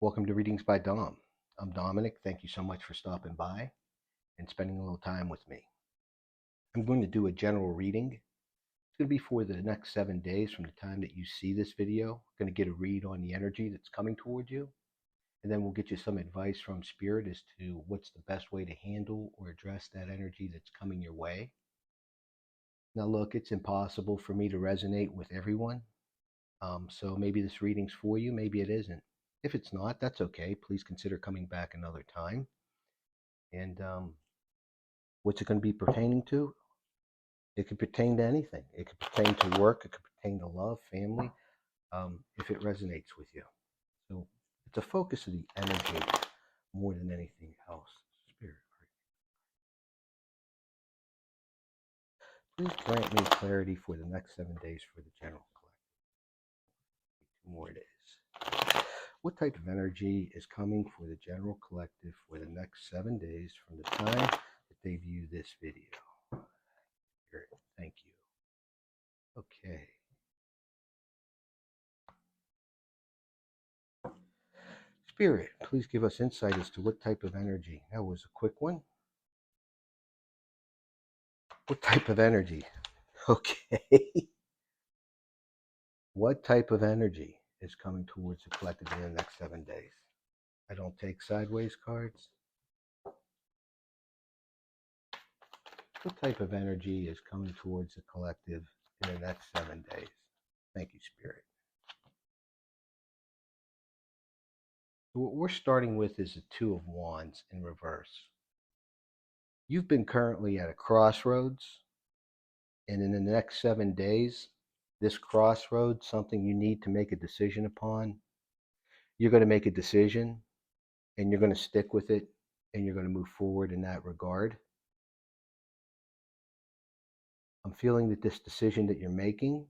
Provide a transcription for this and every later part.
Welcome to Readings by Dom. I'm Dominic. Thank you so much for stopping by and spending a little time with me. I'm going to do a general reading. It's going to be for the next 7 days from the time that you see this video. I'm going to get a read on the energy that's coming toward you, and then we'll get you some advice from Spirit as to what's the best way to handle or address that energy that's coming your way. Now, look, it's impossible for me to resonate with everyone, so maybe this reading's for you, maybe it isn't. If it's not, that's okay. Please consider coming back another time. And what's it going to be pertaining to? It could pertain to anything. It could pertain to work. It could pertain to love, family, if it resonates with you. So it's a focus of the energy more than anything else. Spirit, please grant me clarity for the next 7 days for the general collective. 2 more days. What type of energy is coming for the general collective for the next 7 days from the time that they view this video? Spirit, thank you. Okay. Spirit, please give us insight as to what type of energy. That was a quick one. What type of energy? Okay. What type of energy is coming towards the collective in the next 7 days? I don't take sideways cards. What type of energy is coming towards the collective in the next 7 days? Thank you, Spirit. So what we're starting with is the Two of Wands in reverse. You've been currently at a crossroads, and in the next 7 days, this crossroads, something you need to make a decision upon, you're going to make a decision and you're going to stick with it and you're going to move forward in that regard. I'm feeling that this decision that you're making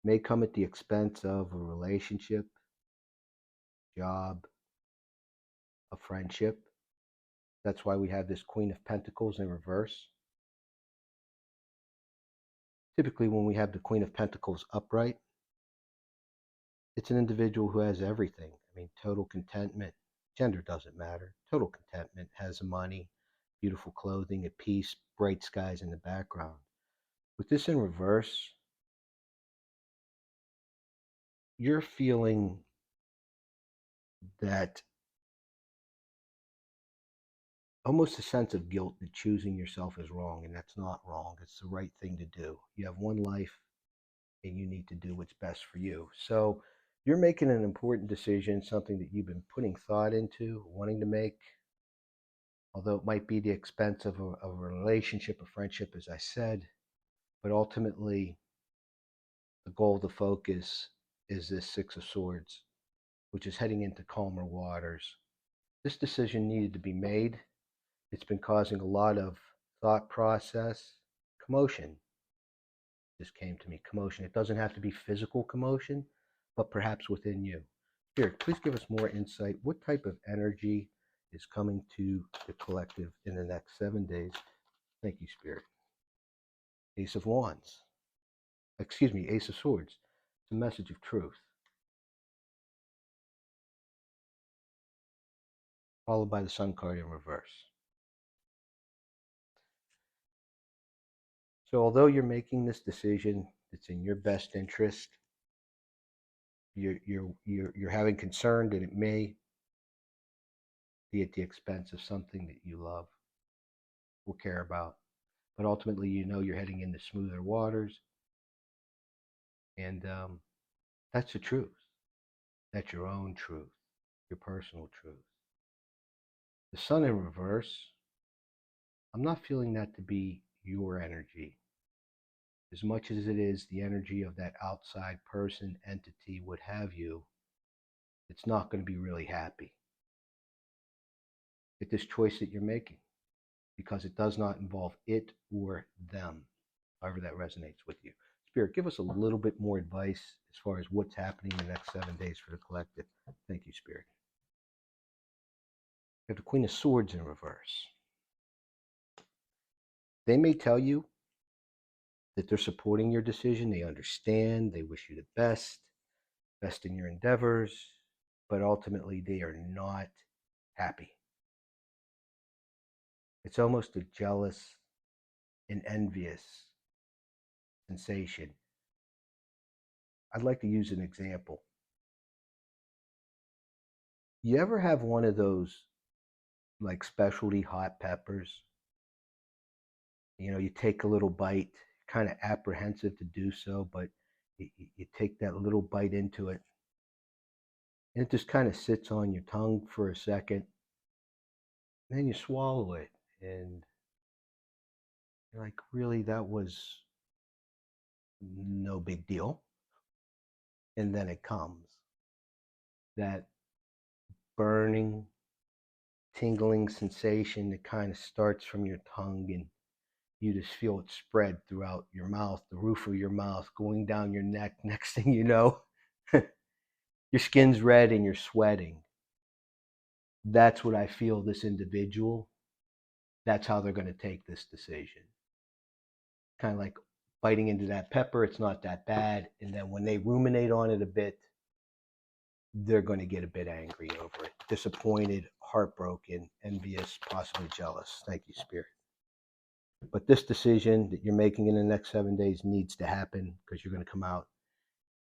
may come at the expense of a relationship, job, a friendship. That's why we have this Queen of Pentacles in reverse. Typically, when we have the Queen of Pentacles upright, it's an individual who has everything. I mean, total contentment. Gender doesn't matter. Total contentment, has money, beautiful clothing, at peace, bright skies in the background. With this in reverse, you're feeling that almost a sense of guilt that choosing yourself is wrong, and that's not wrong. It's the right thing to do. You have one life and you need to do what's best for you. So you're making an important decision, something that you've been putting thought into, wanting to make, although it might be the expense of a relationship, a friendship, as I said. But ultimately, the goal, the focus is this Six of Swords, which is heading into calmer waters. This decision needed to be made. It's been causing a lot of thought process, commotion. This came to me, commotion. It doesn't have to be physical commotion, but perhaps within you. Spirit, please give us more insight. What type of energy is coming to the collective in the next 7 days? Thank you, Spirit. Ace of Wands. Excuse me, Ace of Swords. It's a message of truth. Followed by the Sun card in reverse. So although you're making this decision that's in your best interest, you're having concern that it may be at the expense of something that you love or care about. But ultimately, you know you're heading into smoother waters, and that's the truth. That's your own truth, your personal truth. The Sun in reverse, I'm not feeling that to be your energy. As much as it is the energy of that outside person, entity, what have you, it's not going to be really happy at this choice that you're making, because it does not involve it or them, however that resonates with you. Spirit, give us a little bit more advice as far as what's happening in the next 7 days for the collective. Thank you, Spirit. We have the Queen of Swords in reverse. They may tell you that they're supporting your decision. They understand. They wish you the best in your endeavors. but ultimately they are not happy. It's almost a jealous and envious sensation. I'd like to use an example. You ever have one of those like specialty hot peppers? You take a little bite, kind of apprehensive to do so, but you take that little bite into it, and it just kind of sits on your tongue for a second, and then you swallow it, and you're like, really, that was no big deal. And then it comes that burning, tingling sensation that kind of starts from your tongue, and you just feel it spread throughout your mouth, the roof of your mouth, going down your neck. Next thing you know, your skin's red and you're sweating. That's what I feel this individual, that's how they're going to take this decision. Kind of like biting into that pepper, it's not that bad. And then when they ruminate on it a bit, they're going to get a bit angry over it, disappointed, heartbroken, envious, possibly jealous. Thank you, Spirit. But this decision that you're making in the next 7 days needs to happen, because you're going to come out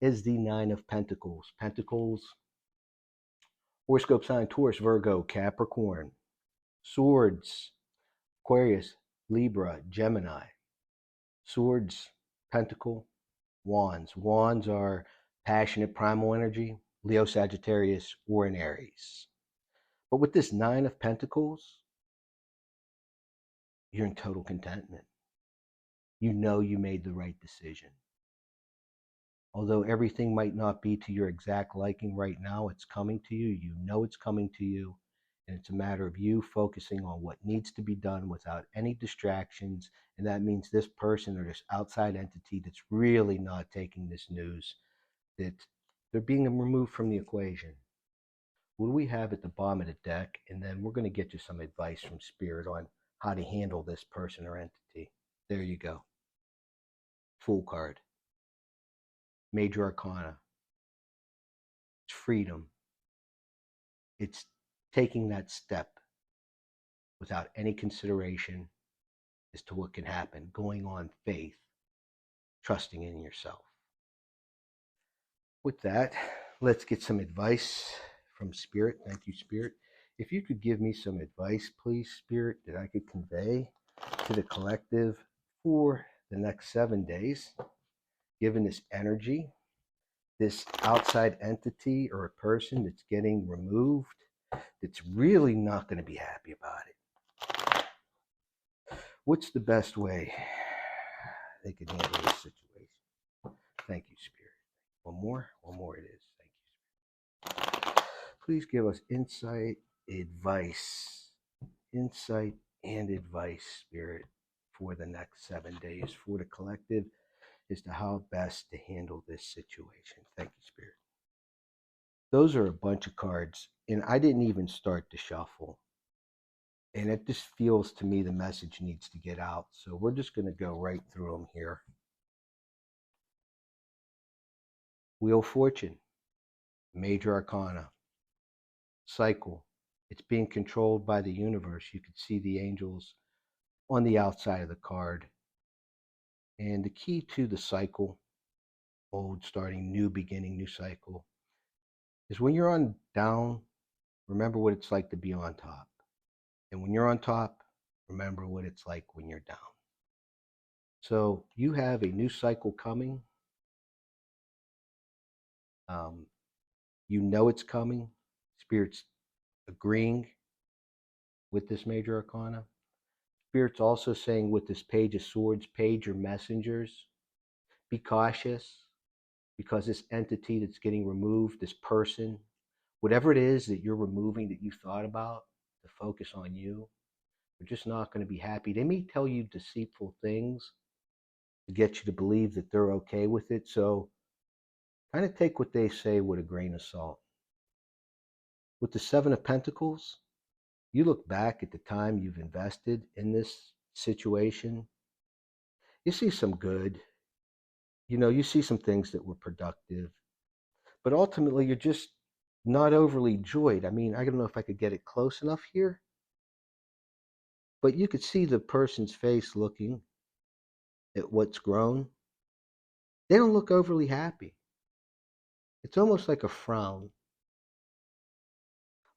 is the Nine of Pentacles. Pentacles, horoscope sign Taurus, Virgo, Capricorn. Swords, Aquarius, Libra, Gemini. Swords, Pentacle, Wands. Wands are passionate, primal energy, Leo, Sagittarius, or in Aries. But with this Nine of Pentacles, you're in total contentment. You know you made the right decision. Although everything might not be to your exact liking right now, it's coming to you. You know it's coming to you. And it's a matter of you focusing on what needs to be done without any distractions. And that means this person or this outside entity that's really not taking this news, that they're being removed from the equation. What do we have at the bottom of the deck? And then we're going to get you some advice from Spirit on how to handle this person or entity. There you go. Fool card. Major Arcana. It's freedom. It's taking that step without any consideration as to what can happen, going on faith, trusting in yourself. With that, let's get some advice from Spirit. Thank you, Spirit. If you could give me some advice, please, Spirit, that I could convey to the collective for the next 7 days, given this energy, this outside entity or a person that's getting removed, that's really not going to be happy about it. What's the best way they can handle this situation? Thank you, Spirit. One more it is. Thank you, Spirit. Please give us insight, advice, Spirit, for the next 7 days for the collective as to how best to handle this situation. Thank you, Spirit. Those are a bunch of cards, and I didn't even start the shuffle. And it just feels to me the message needs to get out. So we're just going to go right through them here. Wheel of Fortune, Major Arcana. Cycle. It's being controlled by the universe. You can see the angels on the outside of the card. And the key to the cycle, old, starting, new, beginning, new cycle, is when you're on down, remember what it's like to be on top. And when you're on top, remember what it's like when you're down. So you have a new cycle coming. You know it's coming. Spirit's agreeing with this Major Arcana. Spirit's also saying with this Page of Swords, page your messengers. Be cautious, because this entity that's getting removed, this person, whatever it is that you're removing that you thought about to focus on you, they're just not going to be happy. They may tell you deceitful things to get you to believe that they're okay with it. So kind of take what they say with a grain of salt. With the Seven of Pentacles, you look back at the time you've invested in this situation, you see some good, you see some things that were productive, but ultimately you're just not overly joyed. I mean, I don't know if I could get it close enough here, but you could see the person's face looking at what's grown. They don't look overly happy. It's almost like a frown.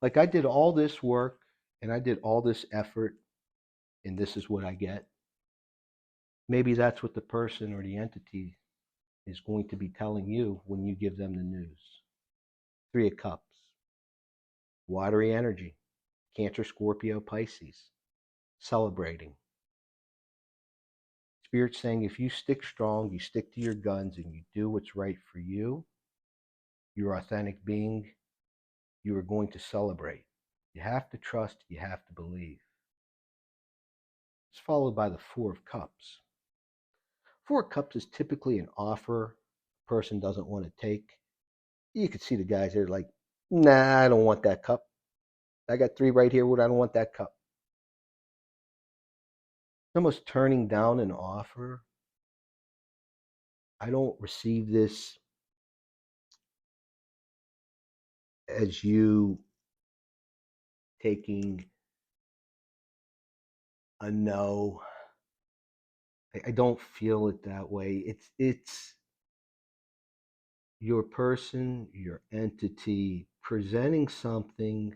Like I did all this work and I did all this effort and this is what I get. Maybe that's what the person or the entity is going to be telling you when you give them the news. Three of Cups, watery energy, Cancer, Scorpio, Pisces, celebrating. Spirit's saying if you stick strong, you stick to your guns, and you do what's right for you, your authentic being, you are going to celebrate. You have to trust, you have to believe. It's followed by the Four of Cups. Four of Cups is typically an offer a person doesn't want to take. You could see the guys there like, nah, I don't want that cup. I got three right here. I don't want that cup. Almost turning down an offer. I don't receive this as you taking a no. I don't feel it that way. It's your person, your entity presenting something.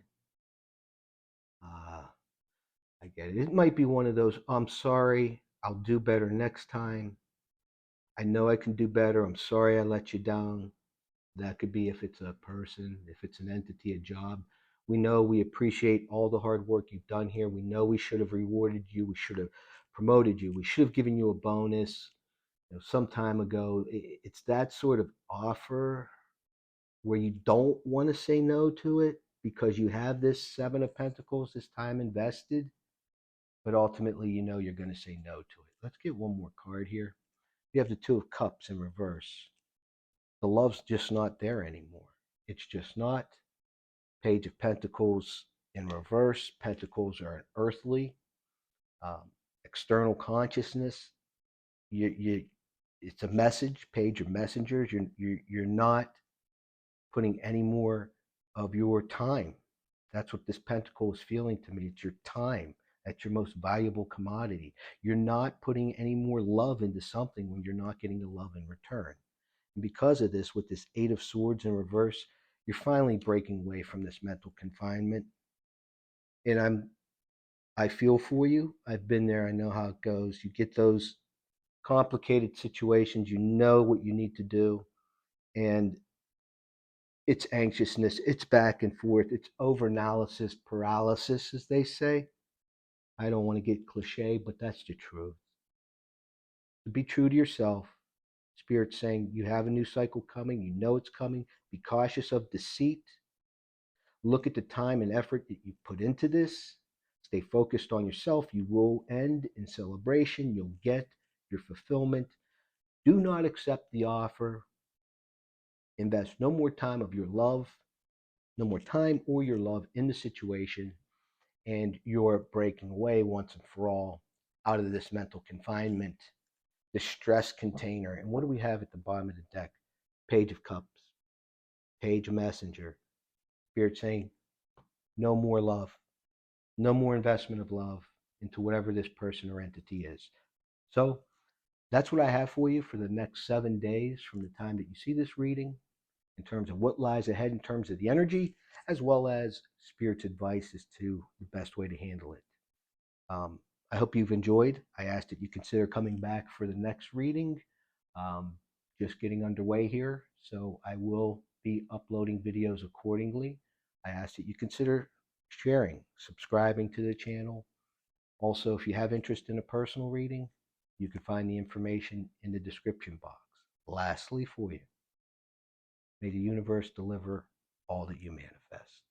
I get it. It might be one of those, I'm sorry, I'll do better next time. I know I can do better. I'm sorry I let you down. That could be if it's a person, if it's an entity, a job. We know we appreciate all the hard work you've done here. We know we should have rewarded you. We should have promoted you. We should have given you a bonus, some time ago. It's that sort of offer where you don't want to say no to it because you have this Seven of Pentacles, this time invested, but ultimately you know you're going to say no to it. Let's get one more card here. You have the Two of Cups in reverse. The love's just not there anymore. It's just not. Page of Pentacles in reverse. Pentacles are an earthly, um, external consciousness. It's a message. Page of messengers. You're not putting any more of your time. That's what this pentacle is feeling to me. It's your time. That's your most valuable commodity. You're not putting any more love into something when you're not getting the love in return. And because of this, with this Eight of Swords in reverse, you're finally breaking away from this mental confinement. And I feel for you. I've been there. I know how it goes. You get those complicated situations, you know what you need to do, and it's anxiousness, it's back and forth, it's over-analysis paralysis, as they say. I don't want to get cliche, but that's the truth. To be true to yourself, Spirit's saying you have a new cycle coming, you know it's coming. Be cautious of deceit. Look at the time and effort that you put into this. Stay focused on yourself. You will end in celebration. You'll get your fulfillment. Do not accept the offer. Invest no more time of your love, no more time or your love in the situation, and you're breaking away once and for all out of this mental confinement, the stress container. And what do we have at the bottom of the deck? Page of Cups, Page of Messenger. Spirit saying, no more love, no more investment of love into whatever this person or entity is. So that's what I have for you for the next 7 days from the time that you see this reading, in terms of what lies ahead in terms of the energy, as well as Spirit's advice as to the best way to handle it. I hope you've enjoyed. I ask that you consider coming back for the next reading. Um, just getting underway here, so I will be uploading videos accordingly. I ask that you consider sharing, subscribing to the channel. Also, if you have interest in a personal reading, you can find the information in the description box. Lastly, for you, may the universe deliver all that you manifest.